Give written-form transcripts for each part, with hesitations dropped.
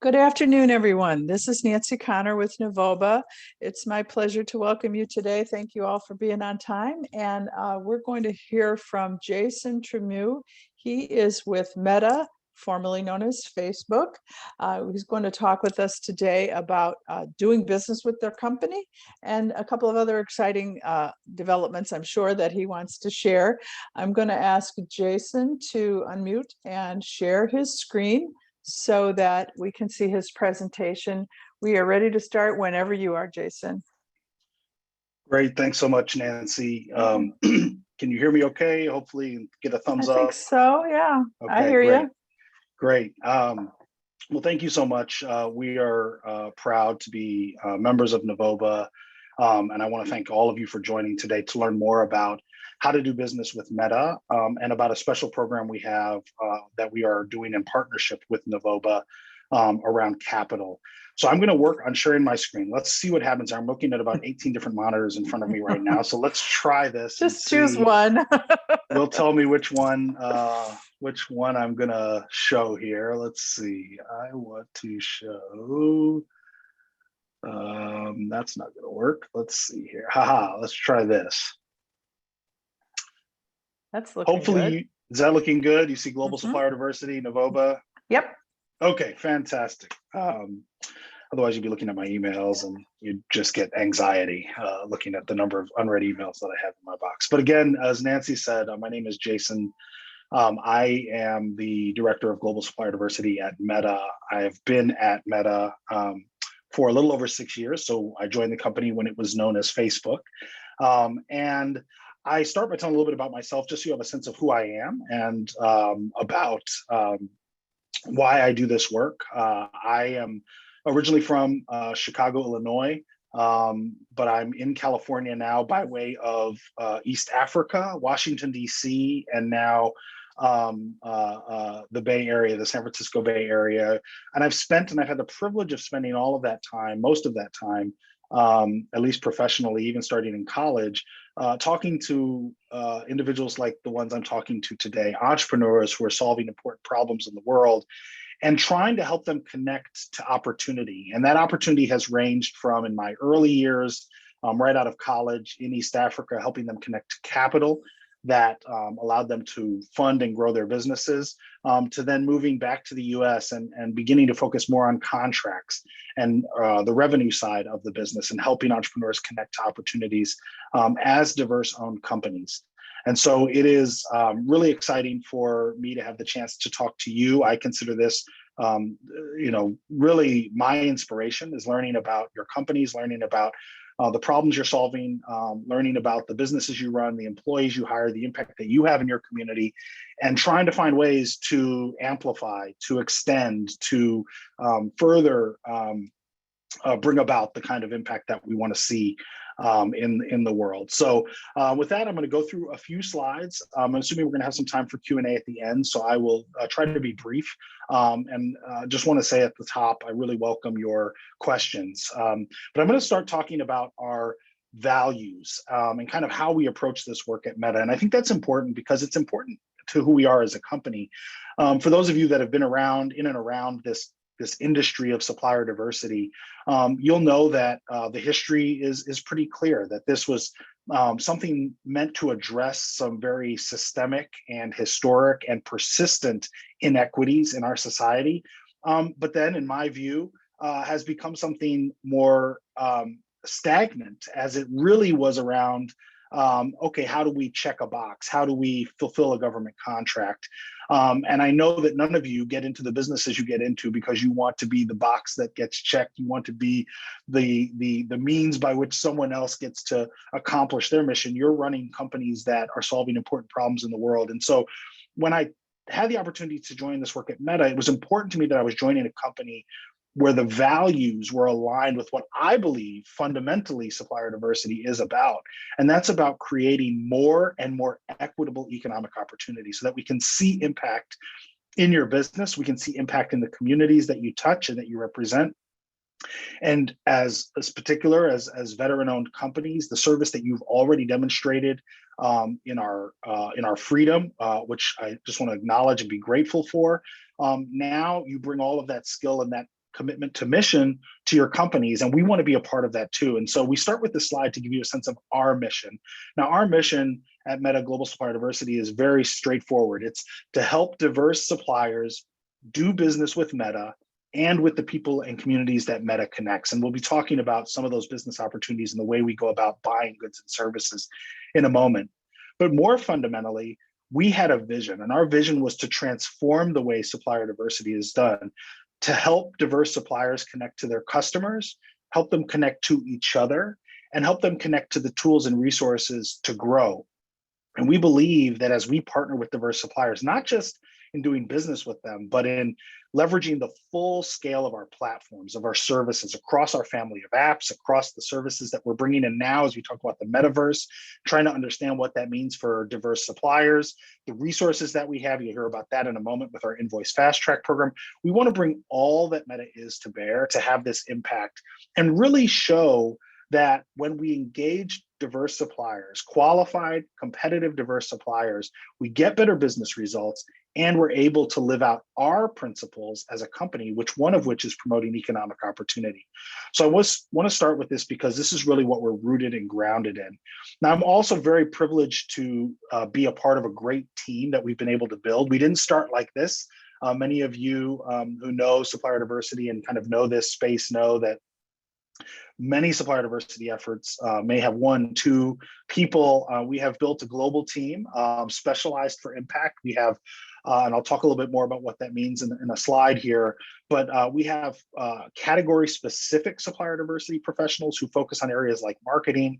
Good afternoon, everyone. This is Nancy Connor with Novoba. It's my pleasure to welcome you today. Thank you all for being on time. And we're going to hear from Jason Tremue. He is with Meta, formerly known as Facebook. He's going to talk with us today about doing business with their company and a couple of other exciting developments, I'm sure, that he wants to share. I'm going to ask Jason to unmute and share his screen so that we can see his presentation. We are ready to start whenever you are, Jason. Great, thanks so much, Nancy. Can you hear me okay? Hopefully get a thumbs up. I think so, yeah. Okay, I hear you. Great. Well, thank you so much. We are proud to be members of Novoba, and I want to thank all of you for joining today to learn more about how to do business with Meta and about a special program we have that we are doing in partnership with Novoba around capital. So I'm going to work on sharing my screen. Let's see what happens. I'm looking at about 18 different monitors in front of me right now. So let's try this. Just choose one. You'll tell me which one I'm going to show here. Let's see. I want to show. That's not going to work. Let's see here. Haha. Let's try this. That's looking Hopefully, good. Is that looking good? You see global supplier diversity, Novoba? Yep. Okay, fantastic. Otherwise, you'd be looking at my emails and you'd just get anxiety looking at the number of unread emails that I have in my box. But again, as Nancy said, my name is Jason. I am the Director of Global Supplier Diversity at Meta. I have been at Meta for a little over 6 years. So I joined the company when it was known as Facebook. And I start by telling a little bit about myself, just so you have a sense of who I am and about why I do this work. I am originally from Chicago, Illinois, but I'm in California now by way of East Africa, Washington, D.C., and now the Bay Area, the San Francisco Bay Area. And I've had the privilege of spending all of that time, most of that time, at least professionally, even starting in college, talking to individuals like the ones I'm talking to today, entrepreneurs who are solving important problems in the world and trying to help them connect to opportunity. And that opportunity has ranged from, in my early years, right out of college in East Africa, helping them connect to capital that allowed them to fund and grow their businesses, to then moving back to the US and beginning to focus more on contracts and the revenue side of the business and helping entrepreneurs connect to opportunities as diverse owned companies. And so it is really exciting for me to have the chance to talk to you. I consider this, really my inspiration is learning about your companies, learning about the problems you're solving, learning about the businesses you run, the employees you hire, the impact that you have in your community, and trying to find ways to amplify, to extend, to further bring about the kind of impact that we want to see in the world. So with that, I'm going to go through a few slides. I'm assuming we're going to have some time for Q&A at the end, so I will try to be brief. And just want to say at the top, I really welcome your questions. But I'm going to start talking about our values and kind of how we approach this work at Meta. And I think that's important because it's important to who we are as a company. For those of you that have been around, in and around this industry of supplier diversity, you'll know that the history is pretty clear, that this was something meant to address some very systemic and historic and persistent inequities in our society. But then, in my view, has become something more stagnant, as it really was around, okay, how do we check a box? How do we fulfill a government contract? And I know that none of you get into the businesses you get into because you want to be the box that gets checked. You want to be the means by which someone else gets to accomplish their mission. You're running companies that are solving important problems in the world. And so when I had the opportunity to join this work at Meta, it was important to me that I was joining a company where the values were aligned with what I believe fundamentally supplier diversity is about. And that's about creating more and more equitable economic opportunity so that we can see impact in your business, we can see impact in the communities that you touch and that you represent. And as veteran-owned companies, the service that you've already demonstrated in our freedom, which I just want to acknowledge and be grateful for. Now you bring all of that skill and that commitment to mission to your companies, and we want to be a part of that too. And so we start with this slide to give you a sense of our mission. Now, our mission at Meta Global Supplier Diversity is very straightforward. It's to help diverse suppliers do business with Meta and with the people and communities that Meta connects. And we'll be talking about some of those business opportunities and the way we go about buying goods and services in a moment. But more fundamentally, we had a vision, and our vision was to transform the way supplier diversity is done, to help diverse suppliers connect to their customers, help them connect to each other, and help them connect to the tools and resources to grow. And we believe that as we partner with diverse suppliers, not just in doing business with them, but in leveraging the full scale of our platforms, of our services across our family of apps, across the services that we're bringing in now as we talk about the metaverse, trying to understand what that means for diverse suppliers, the resources that we have. You'll hear about that in a moment with our Invoice Fast Track program. We want to bring all that Meta is to bear to have this impact and really show that when we engage diverse suppliers, qualified, competitive, diverse suppliers, we get better business results, and we're able to live out our principles as a company, one of which is promoting economic opportunity. So I want to start with this because this is really what we're rooted and grounded in. Now, I'm also very privileged to be a part of a great team that we've been able to build. We didn't start like this. Many of you who know supplier diversity and kind of know this space know that many supplier diversity efforts may have 1, 2 people. We have built a global team specialized for impact. We have, and I'll talk a little bit more about what that means in a slide here, but we have category-specific supplier diversity professionals who focus on areas like marketing,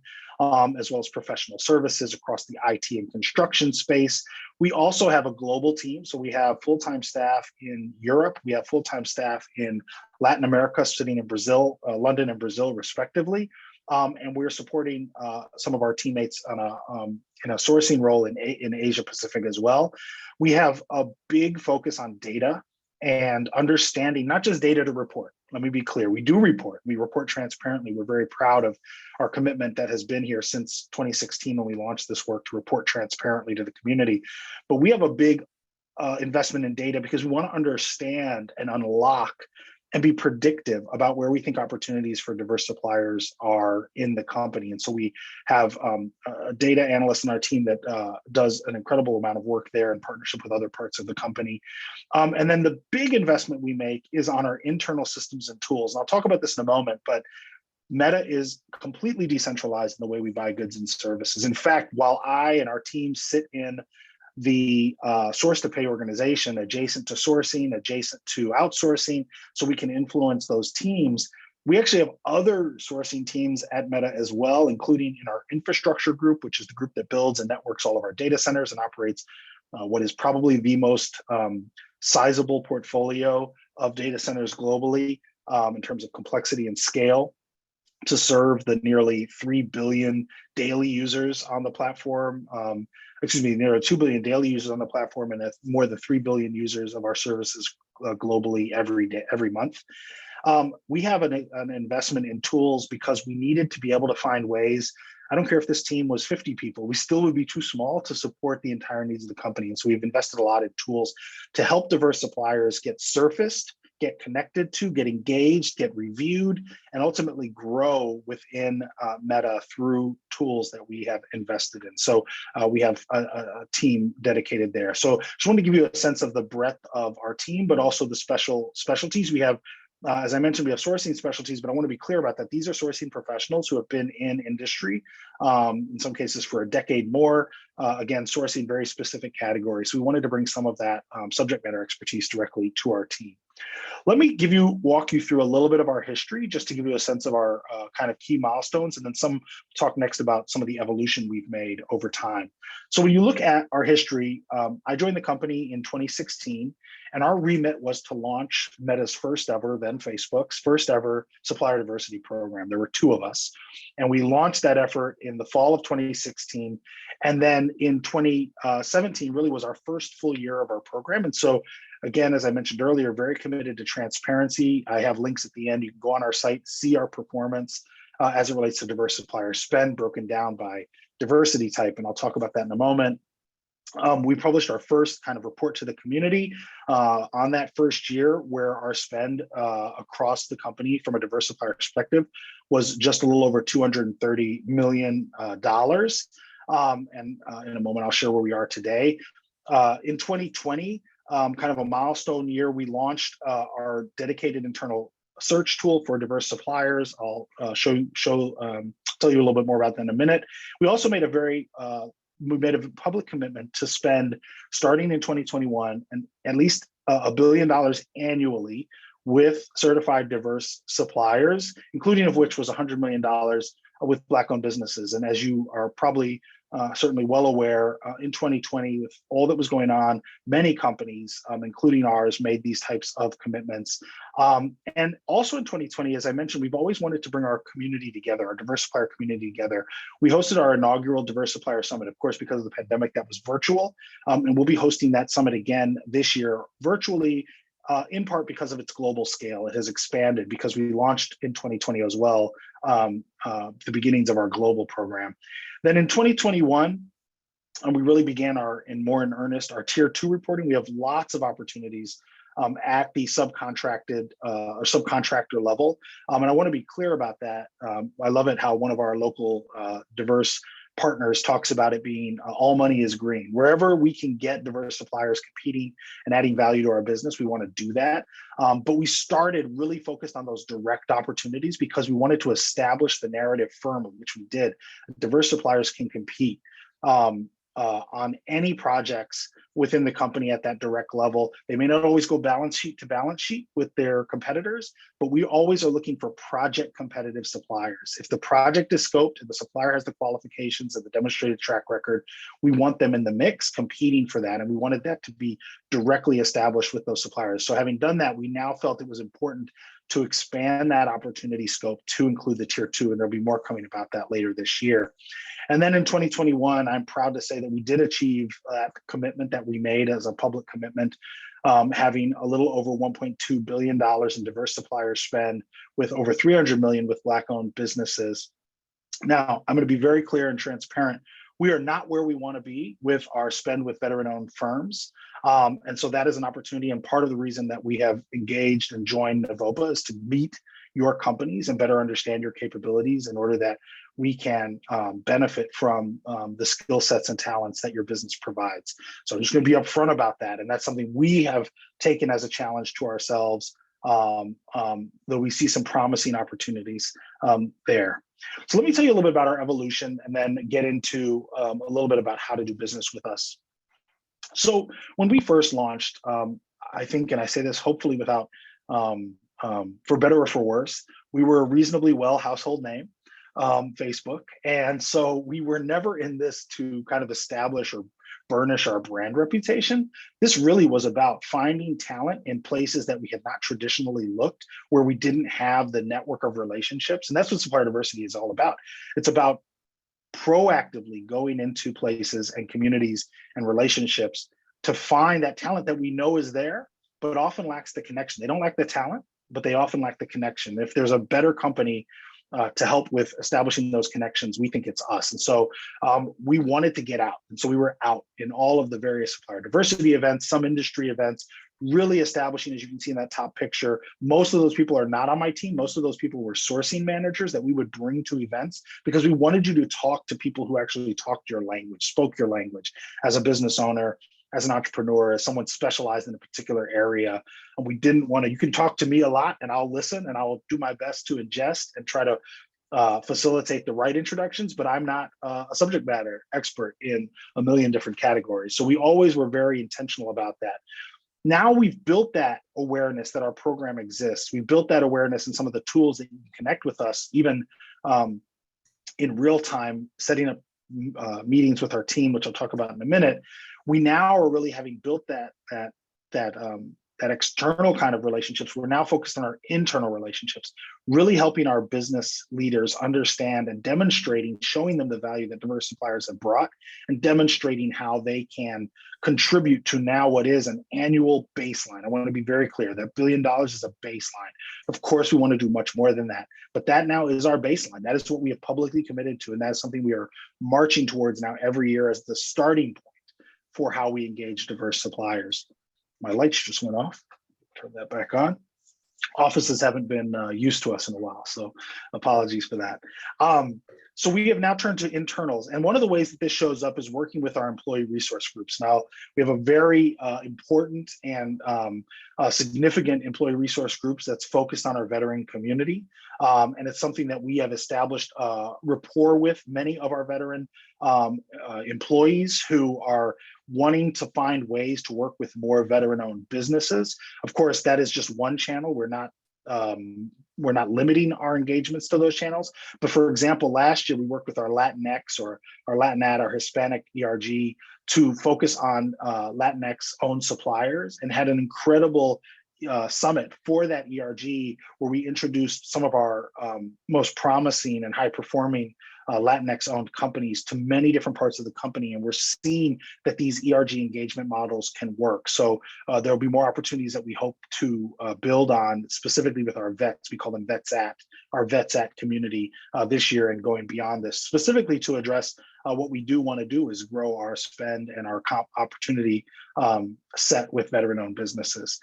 as well as professional services across the IT and construction space. We also have a global team. So we have full-time staff in Europe. We have full-time staff in Latin America, sitting in Brazil, London and Brazil, respectively. And we're supporting some of our teammates on in a sourcing role in Asia Pacific as well. We have a big focus on data and understanding, not just data to report. Let me be clear. We do report. We report transparently. We're very proud of our commitment that has been here since 2016 when we launched this work to report transparently to the community. But we have a big investment in data because we want to understand and unlock and be predictive about where we think opportunities for diverse suppliers are in the company. And so we have a data analyst in our team that does an incredible amount of work there in partnership with other parts of the company. And then the big investment we make is on our internal systems and tools. And I'll talk about this in a moment, but Meta is completely decentralized in the way we buy goods and services. In fact, while I and our team sit in the source to pay organization adjacent to sourcing, adjacent to outsourcing, so we can influence those teams, we actually have other sourcing teams at Meta as well, including in our infrastructure group, which is the group that builds and networks all of our data centers and operates what is probably the most sizable portfolio of data centers globally in terms of complexity and scale, to serve the nearly 3 billion daily users on the platform. Nearly 2 billion daily users on the platform, and more than 3 billion users of our services globally every day, every month. We have an investment in tools because we needed to be able to find ways. I don't care if this team was 50 people, we still would be too small to support the entire needs of the company. And so we've invested a lot in tools to help diverse suppliers get surfaced, get connected to, get engaged, get reviewed, and ultimately grow within Meta through tools that we have invested in. So we have a team dedicated there. So just wanted to give you a sense of the breadth of our team, but also the specialties. We have, as I mentioned, we have sourcing specialties, but I want to be clear about that. These are sourcing professionals who have been in industry, in some cases for a decade more, again, sourcing very specific categories. So we wanted to bring some of that subject matter expertise directly to our team. Let me walk you through a little bit of our history, just to give you a sense of our kind of key milestones, and then talk next about some of the evolution we've made over time. So when you look at our history, I joined the company in 2016, and our remit was to launch Meta's first ever, then Facebook's first ever supplier diversity program. There were 2 of us, and we launched that effort in the fall of 2016. And then in 2017 really was our first full year of our program. And so again, as I mentioned earlier, very committed to transparency. I have links at the end. You can go on our site, see our performance as it relates to diverse supplier spend broken down by diversity type. And I'll talk about that in a moment. We published our first kind of report to the community on that first year, where our spend across the company from a diverse supplier perspective was just a little over $230 million. And in a moment, I'll share where we are today. In 2020, kind of a milestone year, we launched our dedicated internal search tool for diverse suppliers. I'll tell you a little bit more about that in a minute. We also made we made a public commitment to spend, starting in 2021, and at least $1 billion annually with certified diverse suppliers, including of which was $100 million with Black-owned businesses. And as you are probably certainly well aware, in 2020, with all that was going on, many companies, including ours, made these types of commitments. And also in 2020, as I mentioned, we've always wanted to bring our community together, our diverse supplier community together. We hosted our inaugural Diverse Supplier Summit. Of course, because of the pandemic, that was virtual. And we'll be hosting that summit again this year virtually, in part because of its global scale. It has expanded because we launched in 2020 as well, the beginnings of our global program. Then in 2021, we really began more in earnest, our tier 2 reporting. We have lots of opportunities at the subcontracted or subcontractor level. And I want to be clear about that. I love it how one of our local diverse partners talks about it being all money is green. Wherever we can get diverse suppliers competing and adding value to our business, we want to do that. But we started really focused on those direct opportunities because we wanted to establish the narrative firmly, which we did. Diverse suppliers can compete on any projects within the company at that direct level. They may not always go balance sheet to balance sheet with their competitors, but we always are looking for project competitive suppliers. If the project is scoped and the supplier has the qualifications and the demonstrated track record, we want them in the mix competing for that. And we wanted that to be directly established with those suppliers. So having done that, we now felt it was important to expand that opportunity scope to include the tier 2, and there'll be more coming about that later this year. And then in 2021, I'm proud to say that we did achieve that commitment that we made as a public commitment, having a little over $1.2 billion in diverse supplier spend, with over $300 million with Black-owned businesses. Now, I'm going to be very clear and transparent. We are not where we want to be with our spend with veteran-owned firms. And so that is an opportunity, and part of the reason that we have engaged and joined Novoba is to meet your companies and better understand your capabilities in order that we can benefit from the skill sets and talents that your business provides. So I'm just going to be upfront about that. And that's something we have taken as a challenge to ourselves, though we see some promising opportunities there. So let me tell you a little bit about our evolution and then get into a little bit about how to do business with us. So when we first launched, I think, and I say this hopefully without, for better or for worse, we were a reasonably well household name, Facebook. And so we were never in this to kind of establish or burnish our brand reputation. This really was about finding talent in places that we had not traditionally looked, where we didn't have the network of relationships. And that's what supplier diversity is all about. It's about proactively going into places and communities and relationships to find that talent that we know is there, but often lacks the connection. They don't lack the talent, but they often lack the connection. If there's a better company to help with establishing those connections, we think it's us. And so we wanted to get out. And so we were out in all of the various supplier diversity events, some industry events, really establishing, as you can see in that top picture, most of those people are not on my team. Most of those people were sourcing managers that we would bring to events because we wanted you to talk to people who actually talked your language, spoke your language as a business owner, as an entrepreneur, as someone specialized in a particular area. And we didn't want to, you can talk to me a lot and I'll listen and I'll do my best to ingest and try to facilitate the right introductions, but I'm not a subject matter expert in a million different categories. So we always were very intentional about that. Now we've built that awareness that our program exists. We've built that awareness in some of the tools that you can connect with us, even in real time, setting up meetings with our team, which I'll talk about in a minute. We now are really having built that external kind of relationships. We're now focused on our internal relationships, really helping our business leaders understand and demonstrating, showing them the value that diverse suppliers have brought, and demonstrating how they can contribute to now what is an annual baseline. I want to be very clear that $1 billion is a baseline. Of course, we want to do much more than that, but that now is our baseline. That is what we have publicly committed to, and that is something we are marching towards now every year as the starting point for how we engage diverse suppliers. My lights just went off. Turn that back on. Offices haven't been used to us in a while, so apologies for that. So we have now turned to internals, and one of the ways that this shows up is working with our employee resource groups. Now, we have a very important and significant employee resource groups that's focused on our veteran community, and it's something that we have established rapport with many of our veteran employees who are wanting to find ways to work with more veteran-owned businesses. Of course, that is just one channel. We're not limiting our engagements to those channels. But for example, last year we worked with our Latinx or our Latinat, our Hispanic ERG to focus on Latinx-owned suppliers, and had an incredible summit for that ERG where we introduced some of our most promising and high-performing Latinx-owned companies to many different parts of the company, and we're seeing that these ERG engagement models can work. So there'll be more opportunities that we hope to build on, specifically with our vets. We call them VetsAt, our VetsAt community this year and going beyond this, specifically to address what we do want to do is grow our spend and our opportunity set with veteran-owned businesses.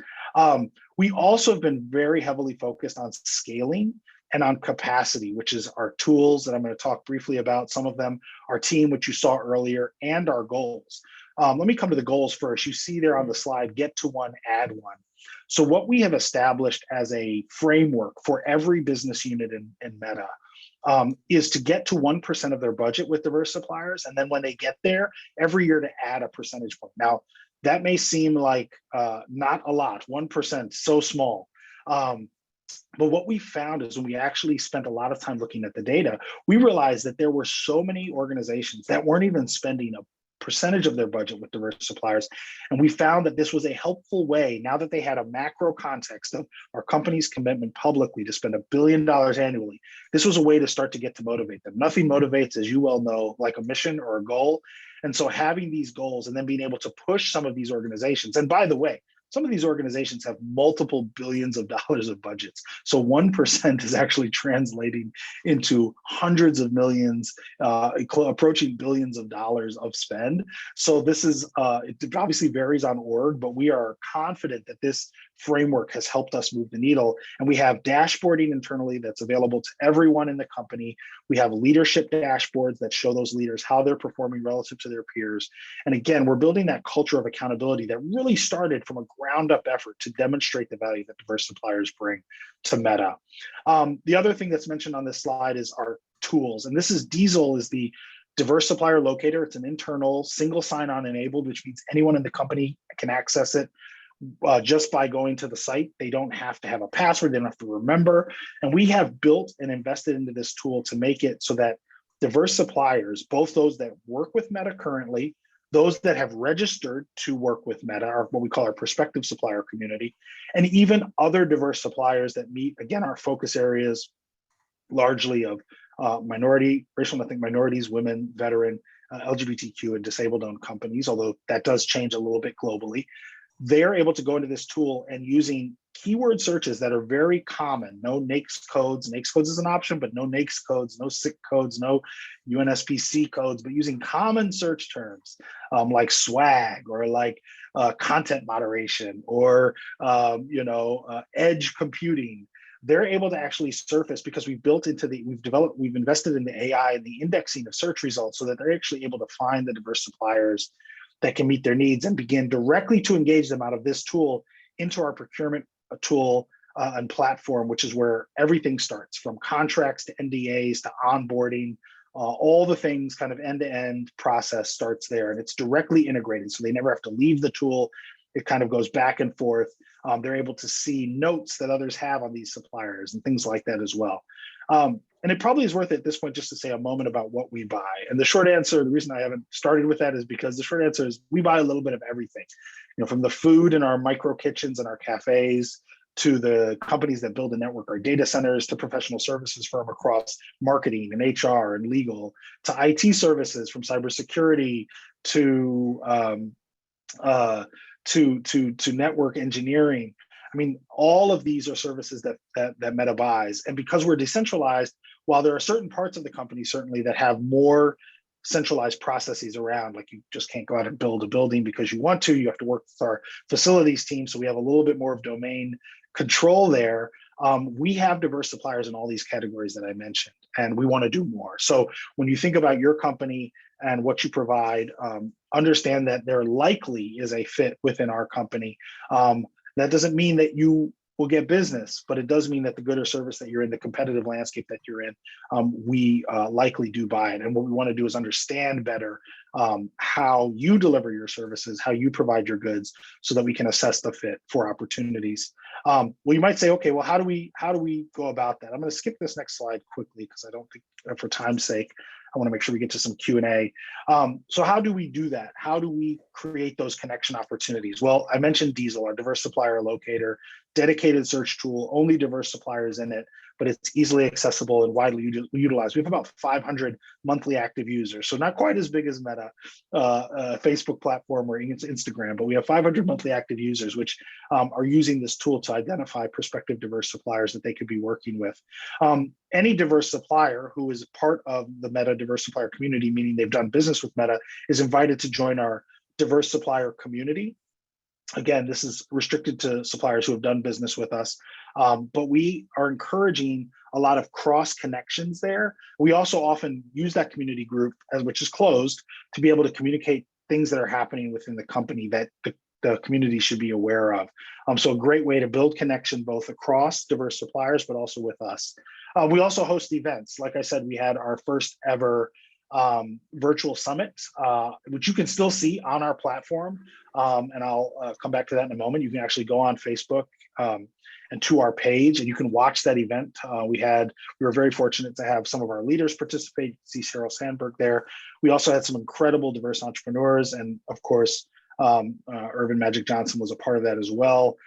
We also have been very heavily focused on scaling and on capacity, which is our tools that I'm going to talk briefly about, some of them, our team, which you saw earlier, and our goals. Let me come to the goals first. You see there on the slide, get to one, add one. So what we have established as a framework for every business unit in Meta is to get to 1% of their budget with diverse suppliers. And then when they get there, every year to add a percentage point. Now, that may seem like not a lot, 1%, so small. But what we found is when we actually spent a lot of time looking at the data, we realized that there were so many organizations that weren't even spending a percentage of their budget with diverse suppliers. And we found that this was a helpful way, now that they had a macro context of our company's commitment publicly to spend $1 billion annually, this was a way to start to get to motivate them. Nothing motivates, as you well know, like a mission or a goal. And so having these goals and then being able to push some of these organizations, and by the way, some of these organizations have multiple billions of dollars of budgets. So 1% is actually translating into hundreds of millions, approaching billions of dollars of spend. So this is, it obviously varies on org, but we are confident that this framework has helped us move the needle. And we have dashboarding internally that's available to everyone in the company. We have leadership dashboards that show those leaders how they're performing relative to their peers. And again, we're building that culture of accountability that really started from a ground up effort to demonstrate the value that diverse suppliers bring to Meta. The other thing that's mentioned on this slide is our tools. And this is Diesel is the diverse supplier locator. It's an internal single sign-on enabled, which means anyone in the company can access it just by going to the site. They don't have to have a password, they don't have to remember. And we have built and invested into this tool to make it so that diverse suppliers, both those that work with Meta currently, those that have registered to work with Meta, or what we call our prospective supplier community, and even other diverse suppliers that meet, again, our focus areas largely of racial ethnic minorities, women, veteran, LGBTQ, and disabled-owned companies, although that does change a little bit globally. They're able to go into this tool and using keyword searches that are very common, no NAICS codes. NAICS codes is an option, but no NAICS codes, no SIC codes, no UNSPC codes, but using common search terms like swag or like content moderation or edge computing. They're able to actually surface because we've invested in the AI and the indexing of search results so that they're actually able to find the diverse suppliers that can meet their needs and begin directly to engage them out of this tool into our procurement tool and platform, which is where everything starts, from contracts to NDAs to onboarding, all the things, kind of end-to-end process starts there, and it's directly integrated. So they never have to leave the tool. It kind of goes back and forth. They're able to see notes that others have on these suppliers and things like that as well. And it probably is worth it at this point just to say a moment about what we buy. And the short answer, the reason I haven't started with that is because the short answer is we buy a little bit of everything, from the food in our micro kitchens and our cafes to the companies that build and network our data centers to professional services firm across marketing and HR and legal to IT services from cybersecurity to network engineering. I mean, all of these are services that Meta buys. And because we're decentralized, while there are certain parts of the company certainly that have more centralized processes around. Like you just can't go out and build a building because you want to. You have to work with our facilities team. So we have a little bit more of domain control there. We have diverse suppliers in all these categories that I mentioned, and we want to do more. So when you think about your company and what you provide, understand that there likely is a fit within our company. That doesn't mean that you will get business, but it does mean that the good or service that you're in, the competitive landscape that you're in, we likely do buy it. And what we want to do is understand better how you deliver your services, how you provide your goods, so that we can assess the fit for opportunities. Well, you might say, okay, well, how do we go about that? I'm going to skip this next slide quickly because I don't think, for time's sake, I want to make sure we get to some Q&A. So how do we do that? How do we create those connection opportunities? Well, I mentioned Diesel, our diverse supplier locator, dedicated search tool, only diverse suppliers in it, but it's easily accessible and widely utilized. We have about 500 monthly active users, so not quite as big as Meta, Facebook platform or Instagram, but we have 500 monthly active users, which are using this tool to identify prospective diverse suppliers that they could be working with. Any diverse supplier who is part of the Meta diverse supplier community, meaning they've done business with Meta, is invited to join our diverse supplier community. Again, this is restricted to suppliers who have done business with us, but we are encouraging a lot of cross connections there. We also often use that community group, which is closed, to be able to communicate things that are happening within the company that the community should be aware of. So a great way to build connection both across diverse suppliers, but also with us. We also host events. Like I said, we had our first ever virtual summit, which you can still see on our platform. And I'll come back to that in a moment. You can actually go on Facebook and to our page, and you can watch that event. We were very fortunate to have some of our leaders participate. See Cheryl Sandberg there. We also had some incredible diverse entrepreneurs, and of course, Irvin Magic Johnson was a part of that as well.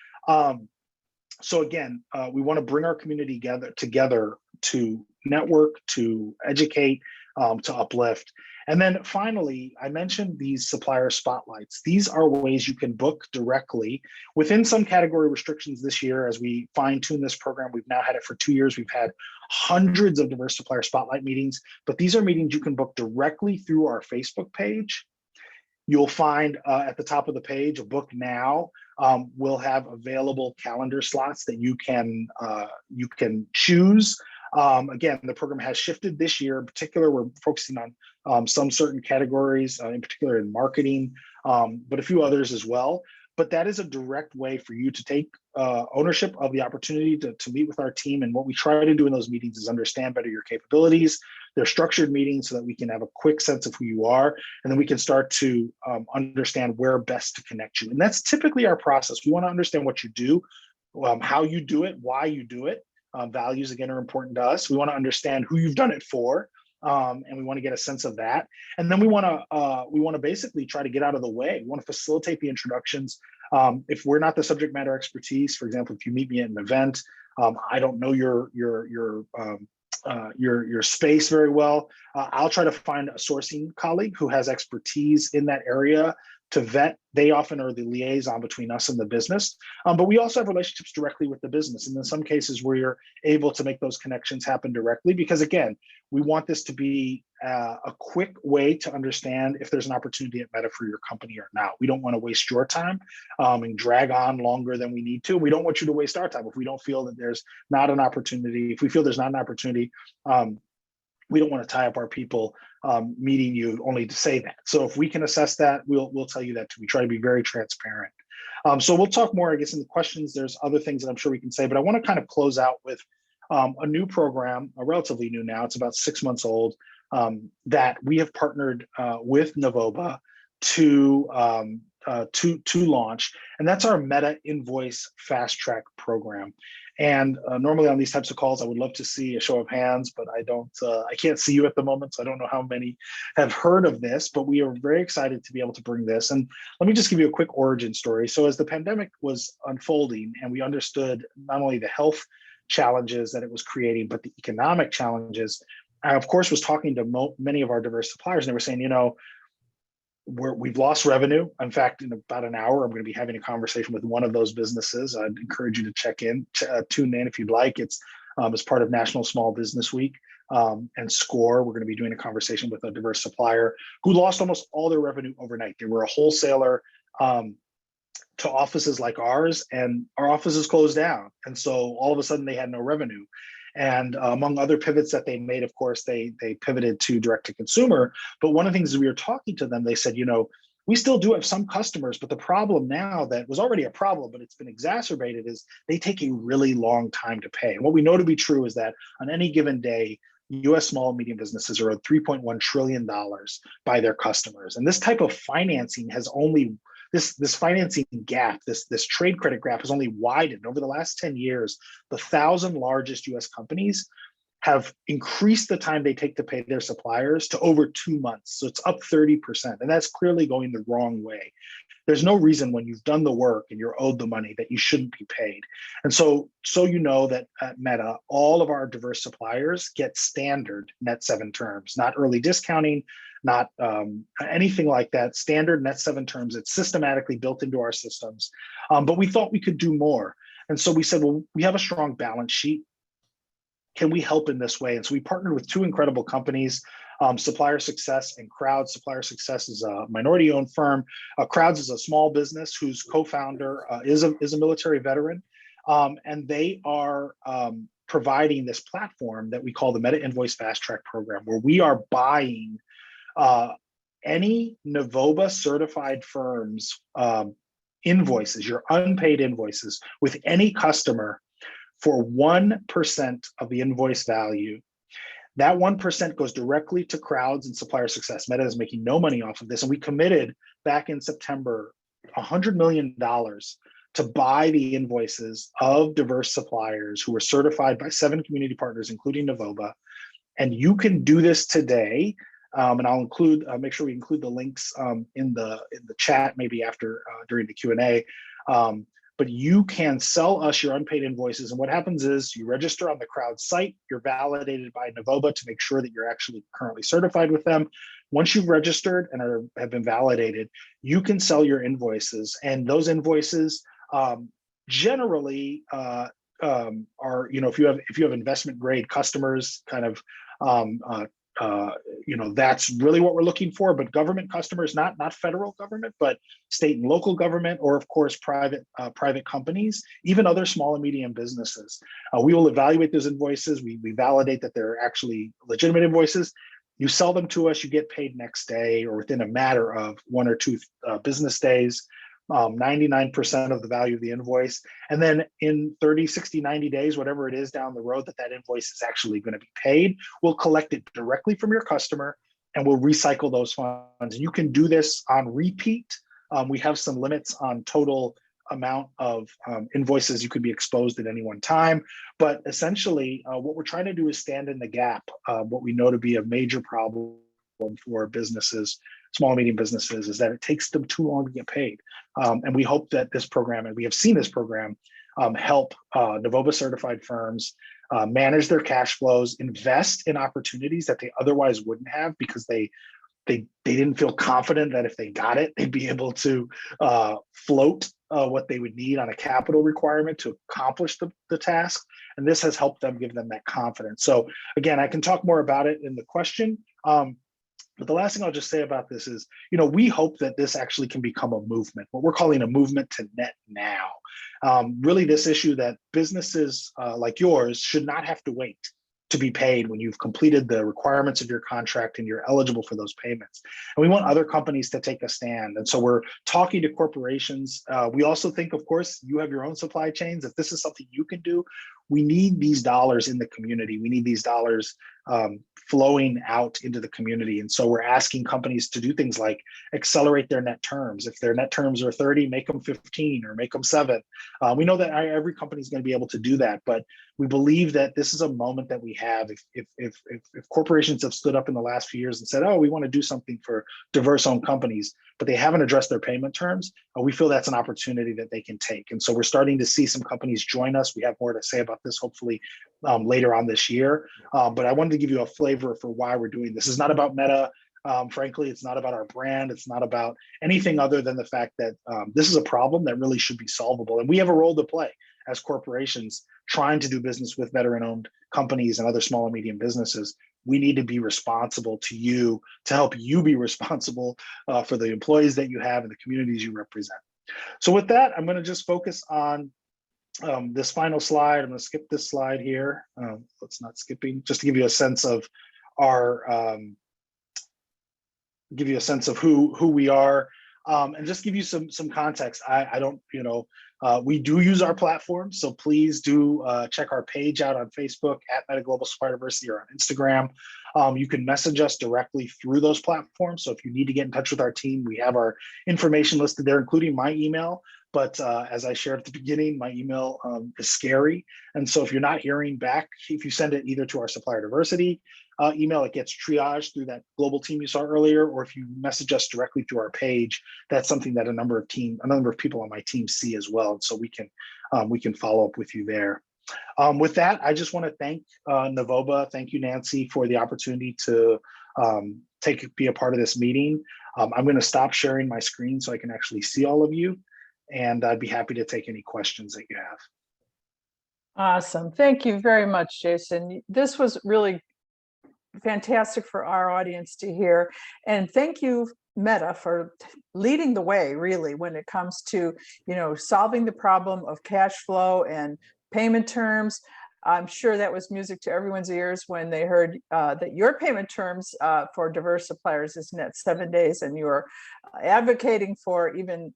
So again, we want to bring our community together to network, to educate, to uplift. And then finally, I mentioned these supplier spotlights. These are ways you can book directly within some category restrictions this year. As we fine tune this program, we've now had it for 2 years. We've had hundreds of diverse supplier spotlight meetings, but these are meetings you can book directly through our Facebook page. You'll find at the top of the page, a book now. We'll have available calendar slots that you can choose. Again, the program has shifted this year. In particular, we're focusing on some certain categories, in particular in marketing, but a few others as well. But that is a direct way for you to take ownership of the opportunity to meet with our team. And what we try to do in those meetings is understand better your capabilities. They're structured meetings so that we can have a quick sense of who you are, and then we can start to understand where best to connect you. And that's typically our process. We want to understand what you do, how you do it, why you do it. Values, again, are important to us. We want to understand who you've done it for, and we want to get a sense of that. And then we want to basically try to get out of the way. We want to facilitate the introductions. If we're not the subject matter expertise, for example, if you meet me at an event, I don't know your space very well, I'll try to find a sourcing colleague who has expertise in that area to vet. They often are the liaison between us and the business, but we also have relationships directly with the business. And in some cases where you're able to make those connections happen directly, because again, we want this to be a quick way to understand if there's an opportunity at Meta for your company or not. We don't want to waste your time and drag on longer than we need to. We don't want you to waste our time if we don't feel that there's not an opportunity. If we feel there's not an opportunity, we don't want to tie up our people meeting you only to say that. So if we can assess that, we'll tell you that too. We try to be very transparent. So we'll talk more, I guess, in the questions. There's other things that I'm sure we can say, but I want to kind of close out with a new program, relatively new now. It's about 6 months old, that we have partnered with Novoba to launch, and that's our Meta Invoice Fast Track program. And normally on these types of calls, I would love to see a show of hands, but I can't see you at the moment, so I don't know how many have heard of this, but we are very excited to be able to bring this. And let me just give you a quick origin story. So as the pandemic was unfolding and we understood not only the health challenges that it was creating, but the economic challenges, I, of course, was talking to many of our diverse suppliers, and they were saying, we've lost revenue. In fact, in about an hour, I'm going to be having a conversation with one of those businesses. I'd encourage you to tune in if you'd like. It's as part of National Small Business Week. and Score. We're going to be doing a conversation with a diverse supplier who lost almost all their revenue overnight. They were a wholesaler to offices like ours, and our offices closed down. And so all of a sudden they had no revenue. And among other pivots that they made, of course, they pivoted to direct to consumer. But one of the things we were talking to them, they said, we still do have some customers, but the problem now that was already a problem, but it's been exacerbated, is they take a really long time to pay. And what we know to be true is that on any given day, US small and medium businesses are owed $3.1 trillion by their customers. And this type of financing has only this financing gap, this trade credit gap has only widened over the last 10 years. The 1,000 largest US companies have increased the time they take to pay their suppliers to over 2 months. So it's up 30%. And that's clearly going the wrong way. There's no reason when you've done the work and you're owed the money that you shouldn't be paid. And so that at Meta, all of our diverse suppliers get standard net 7 terms, not early discounting, not anything like that. Standard net 7 terms. It's systematically built into our systems. But we thought we could do more. And so we said, well, we have a strong balance sheet. Can we help in this way? And so we partnered with 2 incredible companies, Supplier Success and Crowds. Supplier Success is a minority-owned firm. Crowds is a small business whose co-founder is a military veteran. And they are providing this platform that we call the Meta Invoice Fast Track Program, where we are buying any Novoba certified firm's invoices, your unpaid invoices, with any customer for 1% of the invoice value. That 1% goes directly to Crowds and Supplier Success. Meta is making no money off of this. And we committed back in September $100 million to buy the invoices of diverse suppliers who were certified by 7 community partners, including Novoba. And you can do this today. And I'll make sure we include the links in the chat, maybe after during the Q&A. But you can sell us your unpaid invoices. And what happens is you register on the Crowd site, you're validated by Novoba to make sure that you're actually currently certified with them. Once you've registered and have been validated, you can sell your invoices. And those invoices generally are, if you have investment grade customers, kind of, that's really what we're looking for. But government customers, not federal government, but state and local government, or of course private companies, even other small and medium businesses. We will evaluate those invoices. We validate that they're actually legitimate invoices. You sell them to us, you get paid next day or within a matter of 1 or 2 business days. 99% of the value of the invoice. And then in 30, 60, 90 days, whatever it is down the road that invoice is actually going to be paid, we'll collect it directly from your customer and we'll recycle those funds. And you can do this on repeat. We have some limits on total amount of invoices you could be exposed at any one time. But essentially, what we're trying to do is stand in the gap, what we know to be a major problem for businesses, small and medium businesses, is that it takes them too long to get paid. And we hope that this program, and we have seen this program, help Novoba certified firms manage their cash flows, invest in opportunities that they otherwise wouldn't have because they didn't feel confident that if they got it, they'd be able to float what they would need on a capital requirement to accomplish the task. And this has helped them, give them that confidence. So again, I can talk more about it in the question. But the last thing I'll just say about this is, we hope that this actually can become a movement, what we're calling a movement to net now. Really this issue that businesses like yours should not have to wait to be paid when you've completed the requirements of your contract and you're eligible for those payments. And we want other companies to take a stand. And so we're talking to corporations. We also think, of course, you have your own supply chains. If this is something you can do, we need these dollars in the community. We need these dollars flowing out into the community. And so we're asking companies to do things like accelerate their net terms. If their net terms are 30, make them 15 or make them 7. We know that every company is going to be able to do that, but we believe that this is a moment that we have. If corporations have stood up in the last few years and said, oh, we want to do something for diverse owned companies, but they haven't addressed their payment terms, we feel that's an opportunity that they can take. And so we're starting to see some companies join us. We have more to say about this, hopefully later on this year. But I wanted to give you a flavor for why we're doing this. It's not about Meta. Frankly, it's not about our brand. It's not about anything other than the fact that this is a problem that really should be solvable. And we have a role to play as corporations trying to do business with veteran-owned companies and other small and medium businesses, we need to be responsible to you to help you be responsible for the employees that you have and the communities you represent. So with that, I'm going to just focus on this final slide. I'm going to skip this slide here. Let's not skipping, just to give you a sense of our, give you a sense of who we are, and just give you some context. I don't, we do use our platform, so please do check our page out on Facebook at Meta Global Supplier Diversity, or on Instagram. You can message us directly through those platforms. So if you need to get in touch with our team, we have our information listed there, including my email. But as I shared at the beginning, my email is scary. And so if you're not hearing back, if you send it either to our Supplier Diversity email, it gets triaged through that global team you saw earlier, or if you message us directly through our page, that's something that a number of people on my team see as well. And so we can follow up with you there. With that, I just want to thank Navoba. Thank you, Nancy, for the opportunity to be a part of this meeting. I'm going to stop sharing my screen so I can actually see all of you, and I'd be happy to take any questions that you have. Awesome. Thank you very much, Jason. This was really fantastic for our audience to hear. And thank you, Meta, for leading the way, really, when it comes to, solving the problem of cash flow and payment terms. I'm sure that was music to everyone's ears when they heard that your payment terms for diverse suppliers is net 7 days, and you're advocating for even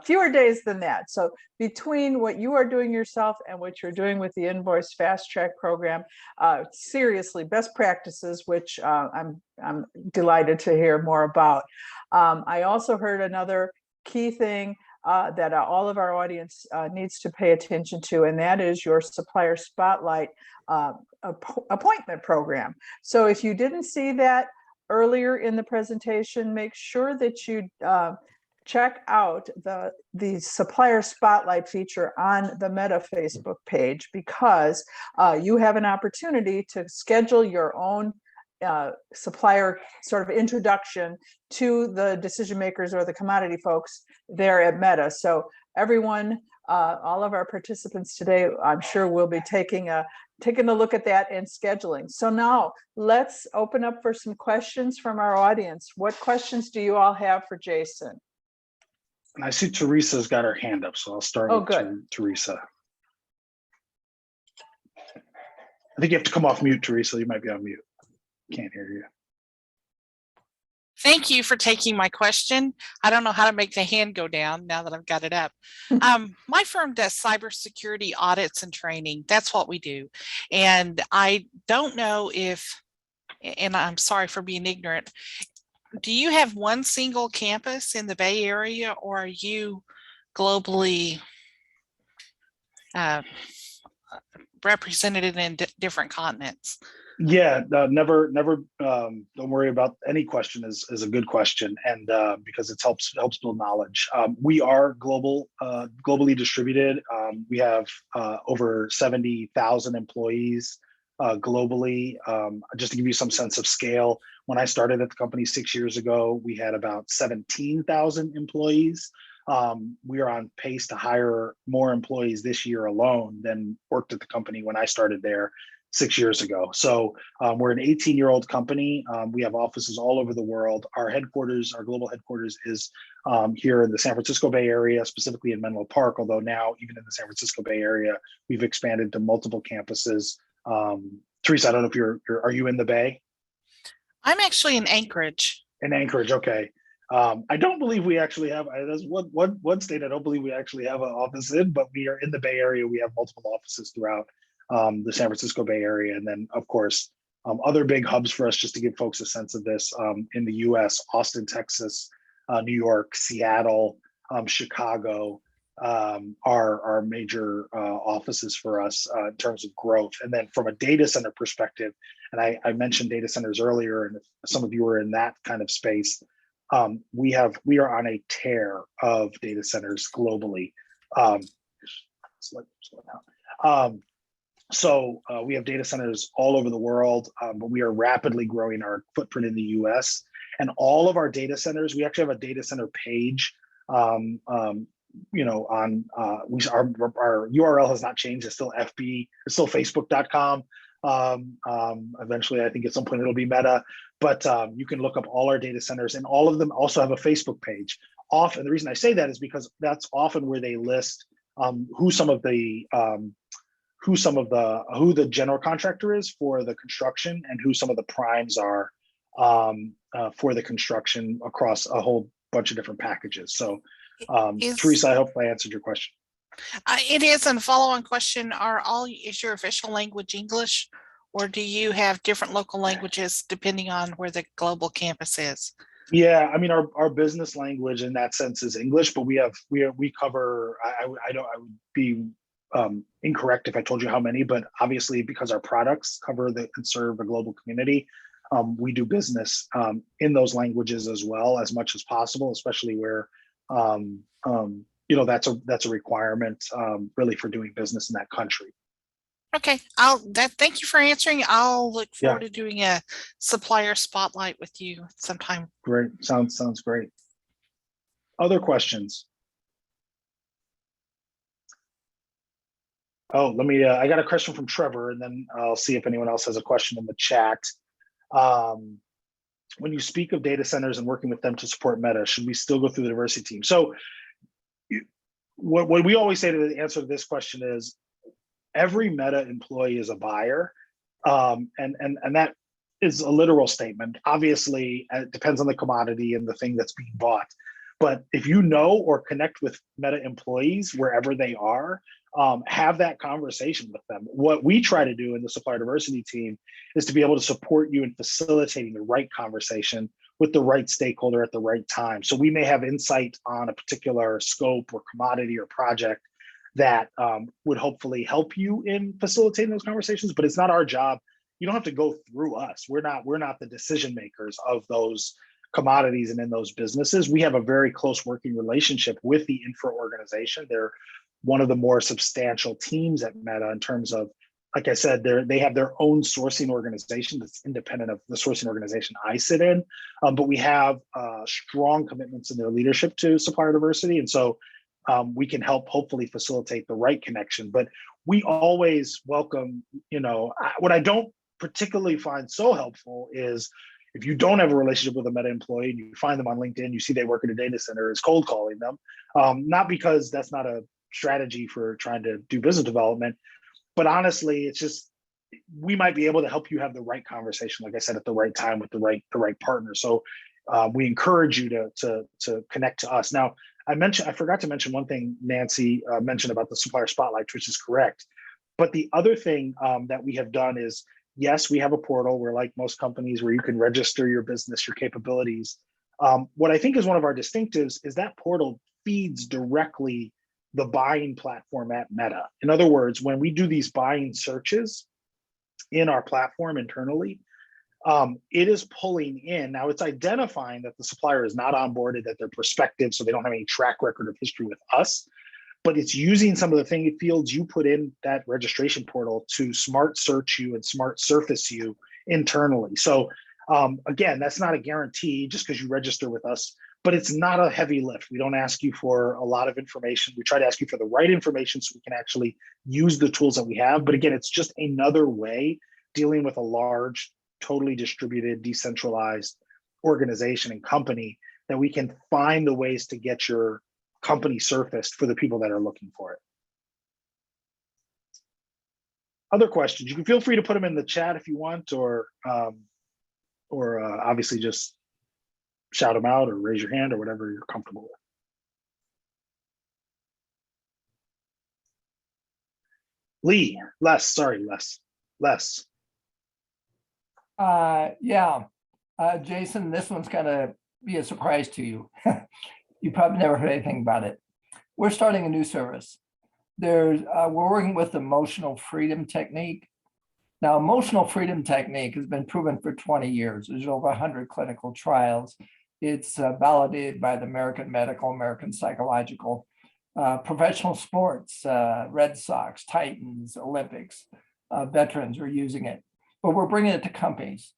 fewer days than that. So between what you are doing yourself and what you're doing with the Invoice Fast Track program, seriously, best practices, which I'm delighted to hear more about. I also heard another key thing that all of our audience needs to pay attention to, and that is your Supplier Spotlight appointment program. So if you didn't see that earlier in the presentation, make sure that you check out the Supplier Spotlight feature on the Meta Facebook page, because you have an opportunity to schedule your own supplier sort of introduction to the decision makers or the commodity folks there at Meta. So everyone, all of our participants today, I'm sure will be taking a look at that and scheduling. So now let's open up for some questions from our audience. What questions do you all have for Jason? And I see Teresa's got her hand up, so I'll start with Teresa. I think you have to come off mute, Teresa. You might be on mute. Can't hear you. Thank you for taking my question. I don't know how to make the hand go down now that I've got it up. My firm does cybersecurity audits and training. That's what we do. And I don't know if, and I'm sorry for being ignorant, do you have one single campus in the Bay Area, or are you globally represented in different continents? Yeah, never. Don't worry about any question. Is a good question, and because it helps build knowledge. We are globally distributed. We have over 70,000 employees globally. Just to give you some sense of scale, when I started at the company 6 years ago, we had about 17,000 employees. We are on pace to hire more employees this year alone than worked at the company when I started there 6 years ago. So we're an 18-year-old company. We have offices all over the world. Our global headquarters is here in the San Francisco Bay Area, specifically in Menlo Park, although now even in the San Francisco Bay Area, we've expanded to multiple campuses. Teresa, I don't know if are you in the Bay? I'm actually in Anchorage. In Anchorage, okay. I don't believe we actually have, that's one state I don't believe we actually have an office in, but we are in the Bay Area. We have multiple offices throughout the San Francisco Bay Area. And then, of course, other big hubs for us, just to give folks a sense of this, in the US, Austin, Texas, New York, Seattle, Chicago are major offices for us in terms of growth. And then from a data center perspective, and I mentioned data centers earlier, and if some of you are in that kind of space, we are on a tear of data centers globally. So we have data centers all over the world, but we are rapidly growing our footprint in the US. And all of our data centers, we actually have a data center page. On our URL has not changed. It's still it's still facebook.com Eventually, I think at some point it'll be Meta, but you can look up all our data centers, and all of them also have a Facebook page. Often, the reason I say that is because that's often where they list who the general contractor is for the construction, and who some of the primes are for the construction across a whole bunch of different packages. So, Teresa, I hope I answered your question. It is. And follow-on question: is your official language English, or do you have different local languages depending on where the global campus is? Yeah, I mean, our business language in that sense is English, but we cover. I would be incorrect if I told you how many, but obviously because our products cover and serve a global community, we do business in those languages as well, as much as possible, especially where that's a requirement really for doing business in that country. Okay, thank you for answering. I'll look forward to doing a supplier spotlight with you sometime. Great, sounds great. Other questions? Oh, let me, I got a question from Trevor, and then I'll see if anyone else has a question in the chat. When you speak of data centers and working with them to support Meta, should we still go through the diversity team? So what we always say to the answer to this question is every Meta employee is a buyer. And that is a literal statement. Obviously, it depends on the commodity and the thing that's being bought. But if you know or connect with Meta employees wherever they are, have that conversation with them. What we try to do in the supplier diversity team is to be able to support you in facilitating the right conversation with the right stakeholder at the right time. So we may have insight on a particular scope or commodity or project that would hopefully help you in facilitating those conversations, but it's not our job. You don't have to go through us. We're not the decision makers of those commodities and in those businesses. We have a very close working relationship with the infra organization. They're one of the more substantial teams at Meta in terms of, like I said, they have their own sourcing organization that's independent of the sourcing organization I sit in. But we have strong commitments in their leadership to supplier diversity. And so we can help hopefully facilitate the right connection. But we always welcome, what I don't particularly find so helpful is if you don't have a relationship with a Meta employee and you find them on LinkedIn, you see they work at a data center, is cold calling them. Not because that's not a strategy for trying to do business development, but honestly, it's just, we might be able to help you have the right conversation, like I said, at the right time with the right partner. So we encourage you to connect to us. Now, I forgot to mention one thing Nancy mentioned about the supplier spotlights, which is correct. But the other thing that we have done is, yes, we have a portal where, like most companies, where you can register your business, your capabilities. What I think is one of our distinctives is that portal feeds directly the buying platform at Meta. In other words, when we do these buying searches in our platform internally, it is pulling in. Now it's identifying that the supplier is not onboarded, that they're prospective, so they don't have any track record of history with us, but it's using some of the fields you put in that registration portal to smart search you and smart surface you internally. So again, that's not a guarantee just because you register with us, but it's not a heavy lift. We don't ask you for a lot of information. We try to ask you for the right information so we can actually use the tools that we have. But again, it's just another way dealing with a large, totally distributed, decentralized organization and company that we can find the ways to get your company surfaced for the people that are looking for it. Other questions? You can feel free to put them in the chat if you want, or obviously just shout them out or raise your hand or whatever you're comfortable with. Les. Jason, this one's gonna be a surprise to you. You probably never heard anything about it. We're starting a new service. We're working with emotional freedom technique. Now, emotional freedom technique has been proven for 20 years. There's over 100 clinical trials. It's validated by the American Medical, American Psychological, professional sports, Red Sox, Titans, Olympics, veterans are using it, but we're bringing it to companies.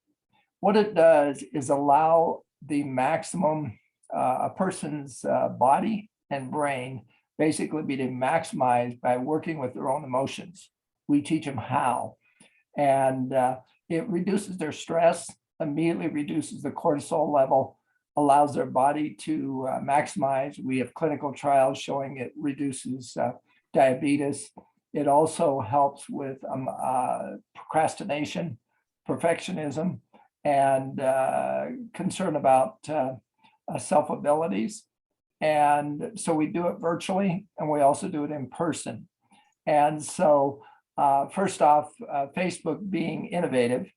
What it does is allow the maximum, a person's body and brain basically be maximized by working with their own emotions. We teach them how. And it reduces their stress, immediately reduces the cortisol level, allows their body to maximize. We have clinical trials showing it reduces diabetes. It also helps with procrastination, perfectionism, and concern about self-abilities. And so we do it virtually, and we also do it in person. And so first off, Facebook being innovative,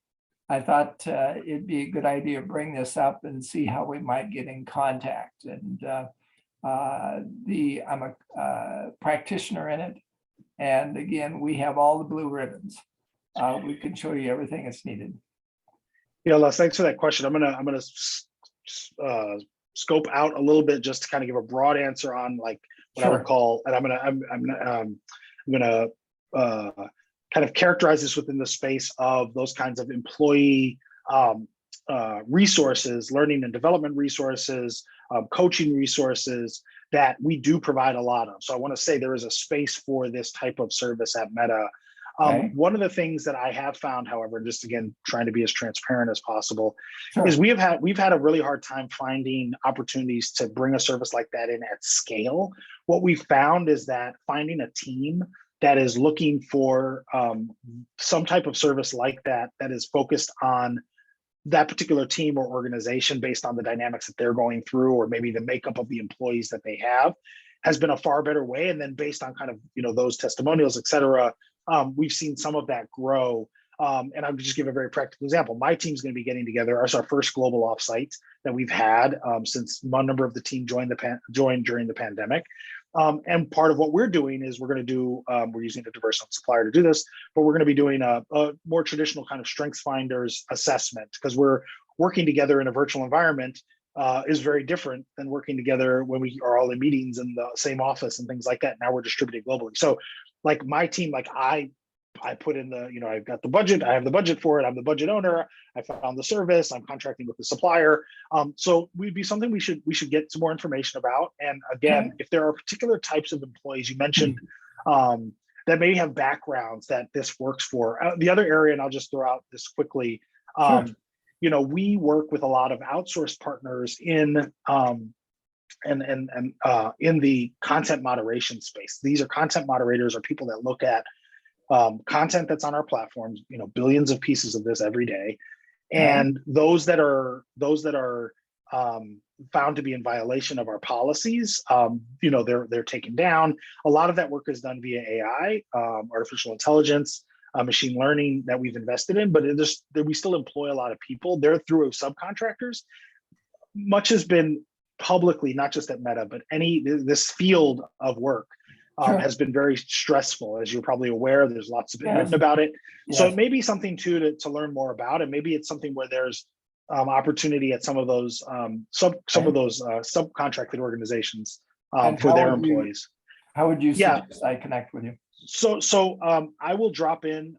I thought it'd be a good idea to bring this up and see how we might get in contact. And I'm a practitioner in it. And again, we have all the blue ribbons. We can show you everything that's needed. Yeah, Les, thanks for that question. I'm gonna scope out a little bit just to kind of give a broad answer on like what I would call, and I'm gonna kind of characterize this within the space of those kinds of employee resources, learning and development resources, coaching resources that we do provide a lot of. So I want to say there is a space for this type of service at Meta. One of the things that I have found, however, just again, trying to be as transparent as possible, is we've had a really hard time finding opportunities to bring a service like that in at scale. What we found is that finding a team that is looking for some type of service like that is focused on that particular team or organization based on the dynamics that they're going through, or maybe the makeup of the employees that they have, has been a far better way. And then based on kind of, those testimonials, et cetera, we've seen some of that grow. And I'll just give a very practical example. My team's going to be getting together. It's our first global offsite that we've had since one number of the team joined during the pandemic. And part of what we're doing is we're going to do, we're using a diverse supplier to do this, but we're going to be doing a more traditional kind of strengths finders assessment, because we're working together in a virtual environment is very different than working together when we are all in meetings in the same office and things like that. Now we're distributed globally. So like my team, like I put in the, I've got the budget, I have the budget for it, I'm the budget owner, I found the service, I'm contracting with the supplier. So we'd be something we should get some more information about. And again, if there are particular types of employees you mentioned that may have backgrounds that this works for. The other area, and I'll just throw out this quickly, we work with a lot of outsourced partners in in the content moderation space. These are content moderators, or people that look at content that's on our platforms, billions of pieces of this every day. And those that are found to be in violation of our policies, they're taken down. A lot of that work is done via AI, artificial intelligence, machine learning that we've invested in, but we still employ a lot of people. They're through subcontractors. Much has been publicly, not just at Meta, but this field of work has been very stressful, as you're probably aware. There's lots of written about it. So it may be something too to learn more about, and maybe it's something where there's opportunity at some of those subcontracted organizations for their employees. How would you suggest I connect with you? So I will drop in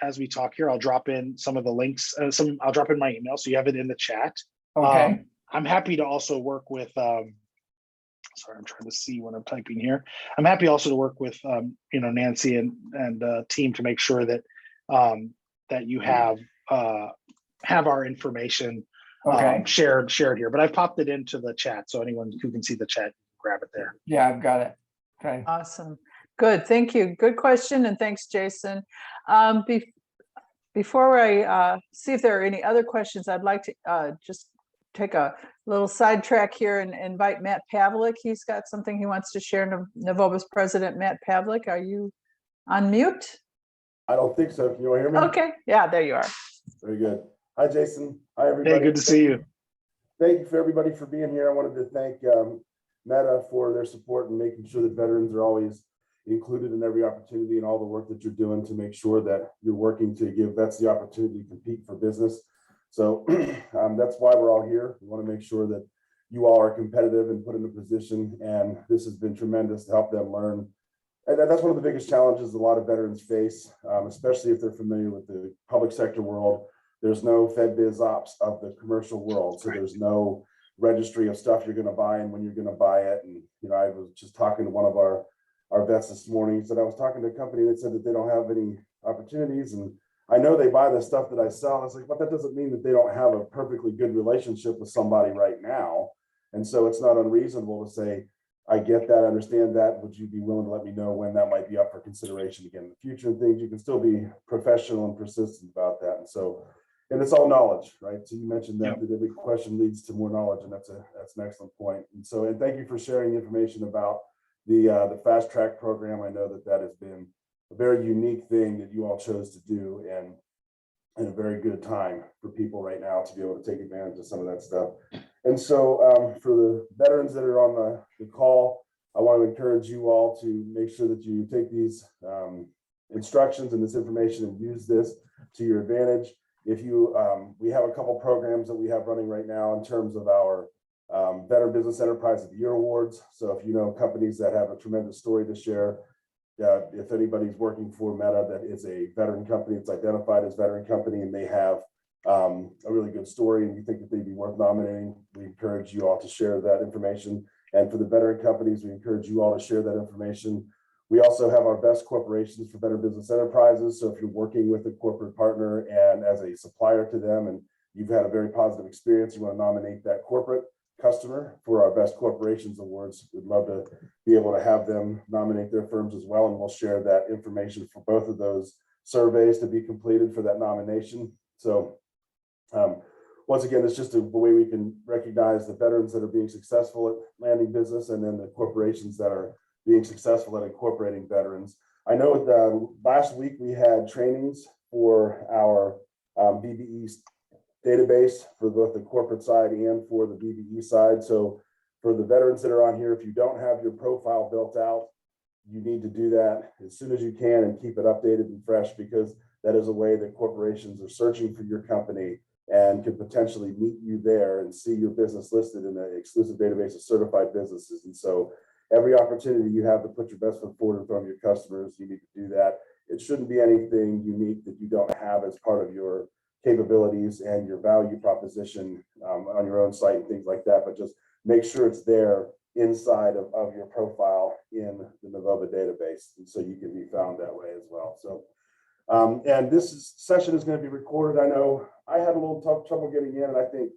as we talk here. I'll drop in some of the links. I'll drop in my email so you have it in the chat. Okay. I'm happy to also work with. Sorry, I'm trying to see what I'm typing here. I'm happy also to work with Nancy and team to make sure that that you have our information shared here. But I've popped it into the chat, so anyone who can see the chat, grab it there. Yeah, I've got it. Okay. Awesome. Good. Thank you. Good question. And thanks, Jason. Before I see if there are any other questions, I'd like to just take a little sidetrack here and invite Matt Pavlik. He's got something he wants to share. Novoba's president, Matt Pavlik. Are you on mute? I don't think so. Can you hear me? Okay. Yeah, there you are. Very good. Hi, Jason. Hi, everybody. Hey, good to see you. Thank you for everybody for being here. I wanted to thank Meta for their support and making sure that veterans are always included in every opportunity, and all the work that you're doing to make sure that you're working to give vets the opportunity to compete for business. So that's why we're all here. We want to make sure that you all are competitive and put in a position, and this has been tremendous to help them learn. And that's one of the biggest challenges a lot of veterans face, especially if they're familiar with the public sector world. There's no Fed Biz Ops of the commercial world. So there's no registry of stuff you're going to buy and when you're going to buy it. And, I was just talking to one of our vets this morning. He said, I was talking to a company that said that they don't have any opportunities. And I know they buy the stuff that I sell. And it's like, but that doesn't mean that they don't have a perfectly good relationship with somebody right now. And so it's not unreasonable to say, I get that, I understand that. Would you be willing to let me know when that might be up for consideration again in the future and things? You can still be professional and persistent about that. And so, and it's all knowledge, right? So you mentioned that, that every question leads to more knowledge, and that's an excellent point. And so, and thank you for sharing the information about the fast track program. I know that that has been a very unique thing that you all chose to do, and a very good time for people right now to be able to take advantage of some of that stuff. And so for the veterans that are on the call, I want to encourage you all to make sure that you take these instructions and this information and use this to your advantage. If you, we have a couple programs that we have running right now in terms of our Veteran Business Enterprise of the Year Awards. So if you know companies that have a tremendous story to share, if anybody's working for Meta that is a veteran company, it's identified as veteran company, and they have a really good story and you think that they'd be worth nominating, we encourage you all to share that information. And for the veteran companies, we encourage you all to share that information. We also have our best corporations for Better Business Enterprises. So if you're working with a corporate partner and as a supplier to them, and you've had a very positive experience, you want to nominate that corporate customer for our Best Corporations Awards, we'd love to be able to have them nominate their firms as well. And we'll share that information for both of those surveys to be completed for that nomination. So once again, it's just a way we can recognize the veterans that are being successful at landing business, and then the corporations that are being successful at incorporating veterans. I know that last week we had trainings for our BBE database for both the corporate side and for the BBE side. So for the veterans that are on here, if you don't have your profile built out, you need to do that as soon as you can and keep it updated and fresh, because that is a way that corporations are searching for your company and could potentially meet you there and see your business listed in an exclusive database of certified businesses. And so every opportunity you have to put your best foot forward in front of your customers, you need to do that. It shouldn't be anything unique that you don't have as part of your capabilities and your value proposition on your own site and things like that, but just make sure it's there inside of your profile in the Novova database, and so you can be found that way as well. So and this session is going to be recorded. I know I had a little trouble getting in, and I think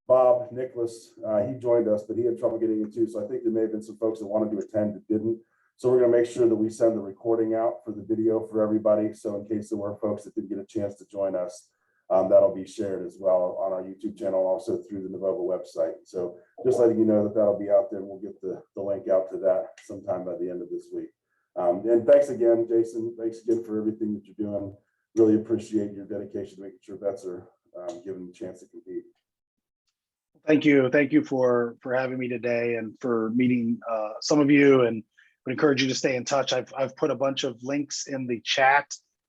Bob Nicholas, he joined us, but he had trouble getting in too. So I think there may have been some folks that wanted to attend that didn't. So we're going to make sure that we send the recording out for the video for everybody. So in case there were folks that didn't get a chance to join us, that'll be shared as well on our YouTube channel, also through the Novova website. So just letting you know that that'll be out there, and we'll get the link out to that sometime by the end of this week. And thanks again, Jason. Thanks again for everything that you're doing. Really appreciate your dedication to making sure vets are given the chance to compete. Thank you. Thank you for having me today and for meeting some of you, and would encourage you to stay in touch. I've put a bunch of links in the chat,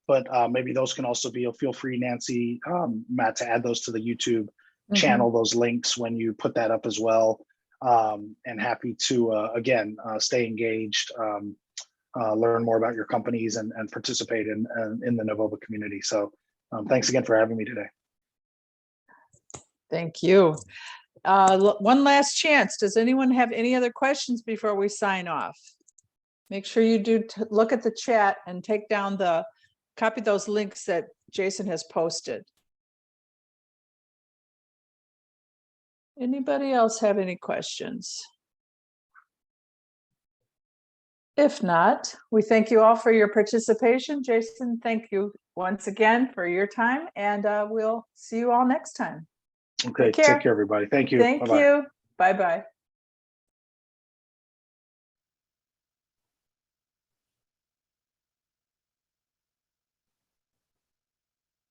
but maybe those can also be, feel free, Nancy, Matt, to add those to the YouTube channel, those links when you put that up as well. And happy to, again, stay engaged, learn more about your companies and participate in the Novova community. So thanks again for having me today. Thank you. One last chance. Does anyone have any other questions before we sign off? Make sure you do look at the chat and take down copy those links that Jason has posted. Anybody else have any questions? If not, we thank you all for your participation. Jason, thank you once again for your time, and we'll see you all next time. Okay, take care, everybody. Thank you. Thank you. Bye-bye.